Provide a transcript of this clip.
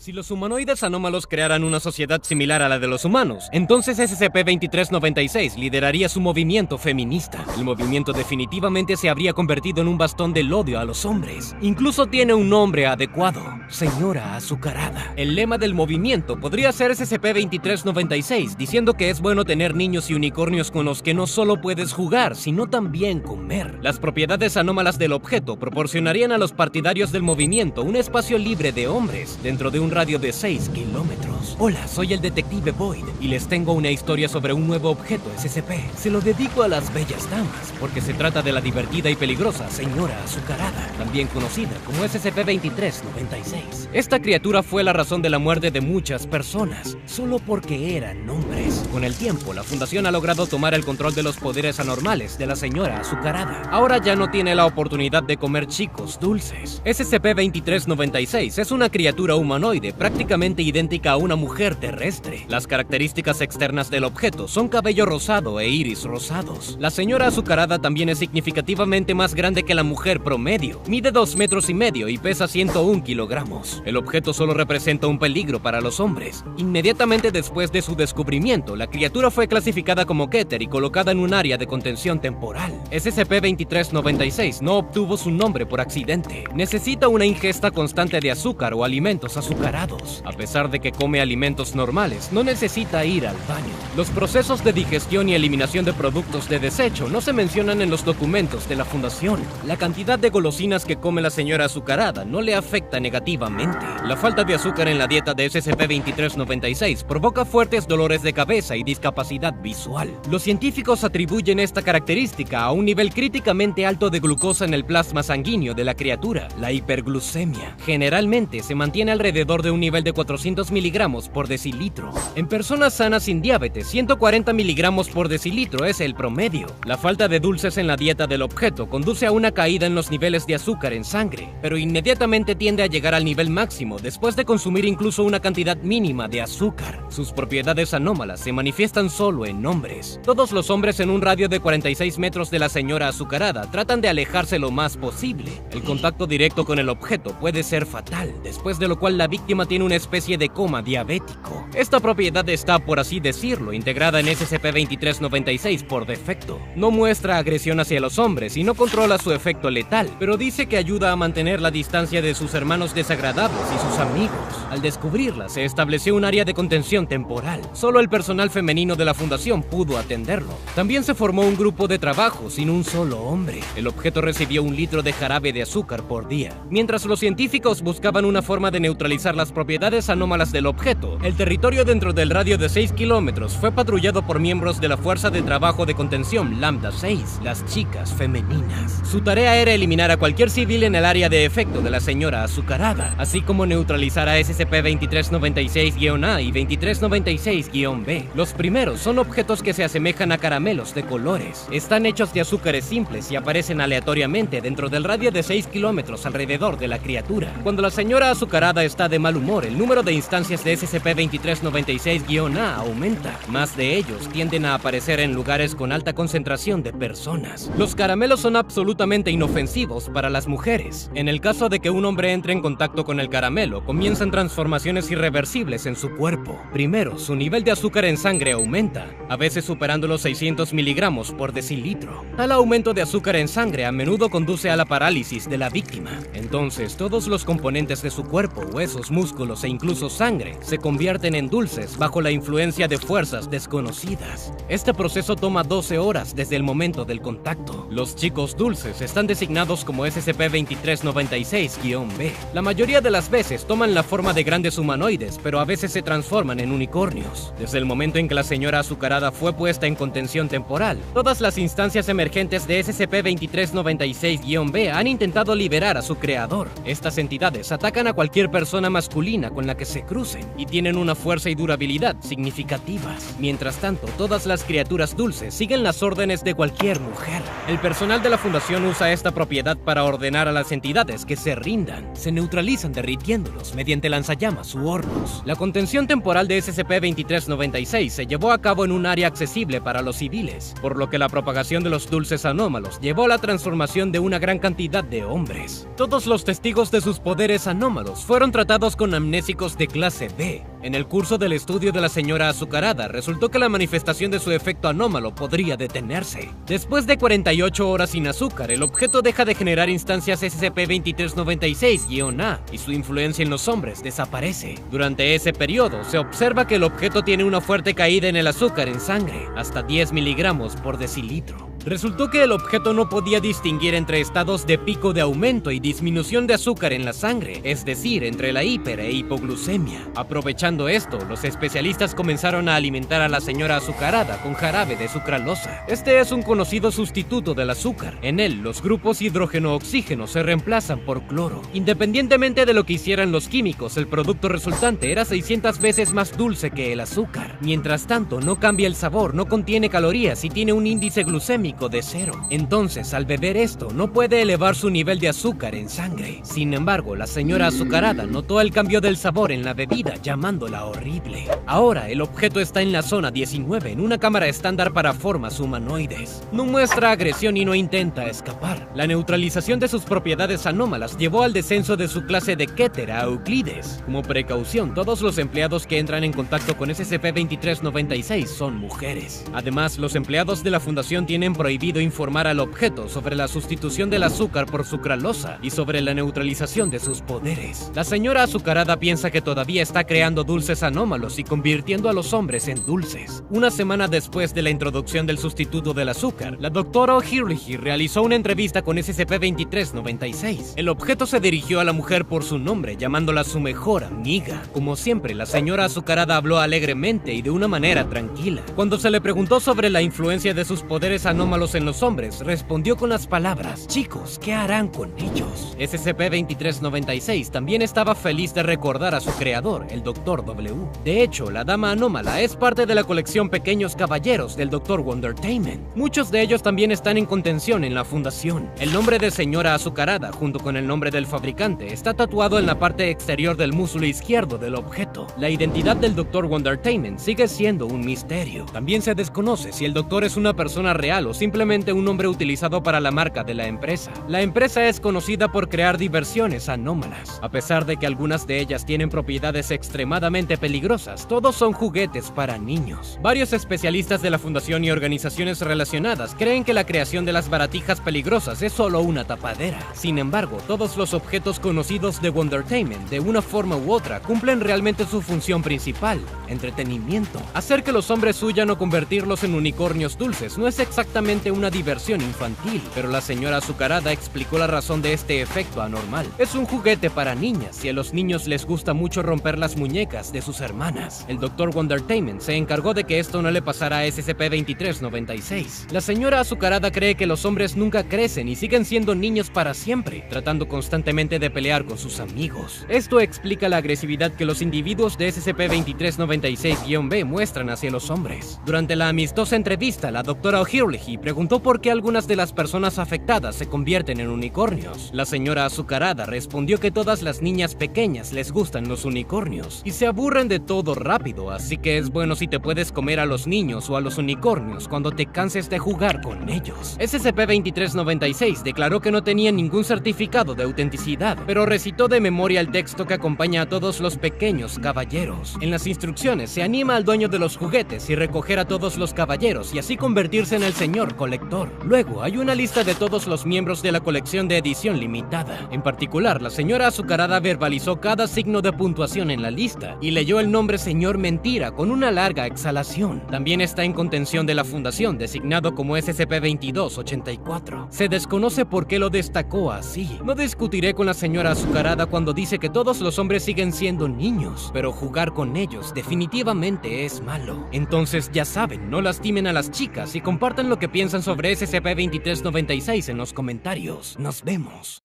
Si los humanoides anómalos crearan una sociedad similar a la de los humanos, entonces SCP-2396 lideraría su movimiento feminista. El movimiento definitivamente se habría convertido en un bastón del odio a los hombres. Incluso tiene un nombre adecuado: Señora Azucarada. El lema del movimiento podría ser SCP-2396, diciendo que es bueno tener niños y unicornios con los que no solo puedes jugar, sino también comer. Las propiedades anómalas del objeto proporcionarían a los partidarios del movimiento un espacio libre de hombres dentro de un radio de 6 kilómetros. Hola, soy el detective Boyd y les tengo una historia sobre un nuevo objeto SCP. Se lo dedico a las bellas damas, porque se trata de la divertida y peligrosa Señora Azucarada, también conocida como SCP-2396. Esta criatura fue la razón de la muerte de muchas personas, solo porque eran hombres. Con el tiempo, la Fundación ha logrado tomar el control de los poderes anormales de la Señora Azucarada. Ahora ya no tiene la oportunidad de comer chicos dulces. SCP-2396 es una criatura humanoide prácticamente idéntica a una mujer terrestre. Las características externas del objeto son cabello rosado e iris rosados. La Señora Azucarada también es significativamente más grande que la mujer promedio. Mide 2,5 metros y pesa 101 kilogramos. El objeto solo representa un peligro para los hombres. Inmediatamente después de su descubrimiento, la criatura fue clasificada como Keter y colocada en un área de contención temporal. SCP-2396 no obtuvo su nombre por accidente. Necesita una ingesta constante de azúcar o alimentos azucarados. A pesar de que come alimentos normales, no necesita ir al baño. Los procesos de digestión y eliminación de productos de desecho no se mencionan en los documentos de la Fundación. La cantidad de golosinas que come la Señora Azucarada no le afecta negativamente. La falta de azúcar en la dieta de SCP-2396 provoca fuertes dolores de cabeza y discapacidad visual. Los científicos atribuyen esta característica a un nivel críticamente alto de glucosa en el plasma sanguíneo de la criatura, la hiperglucemia. Generalmente se mantiene alrededor de un nivel de 400 miligramos por decilitro. En personas sanas sin diabetes, 140 miligramos por decilitro es el promedio. La falta de dulces en la dieta del objeto conduce a una caída en los niveles de azúcar en sangre, pero inmediatamente tiende a llegar al nivel máximo después de consumir incluso una cantidad mínima de azúcar. Sus propiedades anómalas se manifiestan solo en hombres. Todos los hombres en un radio de 46 metros de la Señora Azucarada tratan de alejarse lo más posible. El contacto directo con el objeto puede ser fatal, después de lo cual la víctima tiene una especie de coma diabético. Esta propiedad está, por así decirlo, integrada en SCP-2396 por defecto. No muestra agresión hacia los hombres y no controla su efecto letal, pero dice que ayuda a mantener la distancia de sus hermanos desagradables y sus amigos. Al descubrirla, se estableció un área de contención temporal. Solo el personal femenino de la Fundación pudo atenderlo. También se formó un grupo de trabajo sin un solo hombre. El objeto recibió 1 litro de jarabe de azúcar por día. Mientras los científicos buscaban una forma de neutralizar las propiedades anómalas del objeto, el territorio dentro del radio de 6 kilómetros fue patrullado por miembros de la Fuerza de Trabajo de Contención Lambda 6, las chicas femeninas. Su tarea era eliminar a cualquier civil en el área de efecto de la Señora Azucarada, así como neutralizar a SCP-2396-A y 2396-B. Los primeros son objetos que se asemejan a caramelos de colores. Están hechos de azúcares simples y aparecen aleatoriamente dentro del radio de 6 kilómetros alrededor de la criatura. Cuando la Señora Azucarada está de mal humor, el número de instancias de SCP-2396-A aumenta. Más de ellos tienden a aparecer en lugares con alta concentración de personas. Los caramelos son absolutamente inofensivos para las mujeres. En el caso de que un hombre entre en contacto con el caramelo, comienzan transformaciones irreversibles en su cuerpo. Primero, su nivel de azúcar en sangre aumenta, a veces superando los 600 miligramos por decilitro. Tal aumento de azúcar en sangre a menudo conduce a la parálisis de la víctima. Entonces, todos los componentes de su cuerpo, huesos, músculos e incluso sangre, se convierten en dulces bajo la influencia de fuerzas desconocidas. Este proceso toma 12 horas desde el momento del contacto. Los chicos dulces están designados como SCP-2396-B. La mayoría de las veces toman la forma de grandes humanoides, pero a veces se transforman en unicornios. Desde el momento en que la Señora Azucarada fue puesta en contención temporal, todas las instancias emergentes de SCP-2396-B han intentado liberar a su creador. Estas entidades atacan a cualquier persona masculina con la que se crucen y tienen una fuerza y durabilidad significativas. Mientras tanto, todas las criaturas dulces siguen las órdenes de cualquier mujer. El personal de la Fundación usa esta propiedad para ordenar a las entidades que se rindan. Se neutralizan derritiéndolos mediante lanzallamas u hornos. La contención temporal de SCP-2396 se llevó a cabo en un área accesible para los civiles, por lo que la propagación de los dulces anómalos llevó a la transformación de una gran cantidad de hombres. Todos los testigos de sus poderes anómalos fueron tratados 2 con amnésicos de clase B. En el curso del estudio de la señora azucarada, resultó que la manifestación de su efecto anómalo podría detenerse. Después de 48 horas sin azúcar, el objeto deja de generar instancias SCP-2396-A y su influencia en los hombres desaparece. Durante ese periodo, se observa que el objeto tiene una fuerte caída en el azúcar en sangre, hasta 10 miligramos por decilitro. Resultó que el objeto no podía distinguir entre estados de pico de aumento y disminución de azúcar en la sangre, es decir, entre la hiper e hipoglucemia. Aprovechando esto, los especialistas comenzaron a alimentar a la señora azucarada con jarabe de sucralosa. Este es un conocido sustituto del azúcar. En él, los grupos hidrógeno-oxígeno se reemplazan por cloro. Independientemente de lo que hicieran los químicos, el producto resultante era 600 veces más dulce que el azúcar. Mientras tanto, no cambia el sabor, no contiene calorías y tiene un índice glucémico de 0. Entonces, al beber esto, no puede elevar su nivel de azúcar en sangre. Sin embargo, la señora azucarada notó el cambio del sabor en la bebida, llamándola horrible. Ahora, el objeto está en la zona 19, en una cámara estándar para formas humanoides. No muestra agresión y no intenta escapar. La neutralización de sus propiedades anómalas llevó al descenso de su clase de Keter a Euclides. Como precaución, todos los empleados que entran en contacto con SCP-2396 son mujeres. Además, los empleados de la fundación tienen prohibido informar al objeto sobre la sustitución del azúcar por sucralosa y sobre la neutralización de sus poderes. La señora azucarada piensa que todavía está creando dulces anómalos y convirtiendo a los hombres en dulces. Una semana después de la introducción del sustituto del azúcar, la doctora O'Hurley realizó una entrevista con SCP-2396. El objeto se dirigió a la mujer por su nombre, llamándola su mejor amiga. Como siempre, la señora azucarada habló alegremente y de una manera tranquila. Cuando se le preguntó sobre la influencia de sus poderes anómalos en los hombres, respondió con las palabras: chicos, ¿qué harán con ellos? SCP-2396 también estaba feliz de recordar a su creador, el Dr. W. De hecho, la dama anómala es parte de la colección Pequeños Caballeros del Dr. Wondertainment. Muchos de ellos también están en contención en la fundación. El nombre de señora azucarada, junto con el nombre del fabricante, está tatuado en la parte exterior del músculo izquierdo del objeto. La identidad del Dr. Wondertainment sigue siendo un misterio. También se desconoce si el doctor es una persona real o simplemente un nombre utilizado para la marca de la empresa. La empresa es conocida por crear diversiones anómalas. A pesar de que algunas de ellas tienen propiedades extremadamente peligrosas, todos son juguetes para niños. Varios especialistas de la fundación y organizaciones relacionadas creen que la creación de las baratijas peligrosas es solo una tapadera. Sin embargo, todos los objetos conocidos de Wondertainment, de una forma u otra, cumplen realmente su función principal: entretenimiento. Hacer que los hombres huyan o convertirlos en unicornios dulces no es exactamente una diversión infantil, pero la señora azucarada explicó la razón de este efecto anormal. Es un juguete para niñas y a los niños les gusta mucho romper las muñecas de sus hermanas. El Dr. Wondertainment se encargó de que esto no le pasara a SCP-2396. La señora azucarada cree que los hombres nunca crecen y siguen siendo niños para siempre, tratando constantemente de pelear con sus amigos. Esto explica la agresividad que los individuos de SCP-2396-B muestran hacia los hombres. Durante la amistosa entrevista, la doctora O'Hurley preguntó por qué algunas de las personas afectadas se convierten en unicornios. La señora azucarada respondió que todas las niñas pequeñas les gustan los unicornios y se aburren de todo rápido, así que es bueno si te puedes comer a los niños o a los unicornios cuando te canses de jugar con ellos. SCP-2396 declaró que no tenía ningún certificado de autenticidad, pero recitó de memoria el texto que acompaña a todos los pequeños caballeros. En las instrucciones se anima al dueño de los juguetes y recoger a todos los caballeros y así convertirse en el señor colector. Luego hay una lista de todos los miembros de la colección de edición limitada. En particular, la señora azucarada verbalizó cada signo de puntuación en la lista y leyó el nombre Señor Mentira con una larga exhalación. También está en contención de la fundación, designado como SCP-2284. Se desconoce por qué lo destacó así. No discutiré con la señora azucarada cuando dice que todos los hombres siguen siendo niños, pero jugar con ellos definitivamente es malo. Entonces ya saben, no lastimen a las chicas y compartan lo que piensan sobre SCP-2396 en los comentarios. Nos vemos.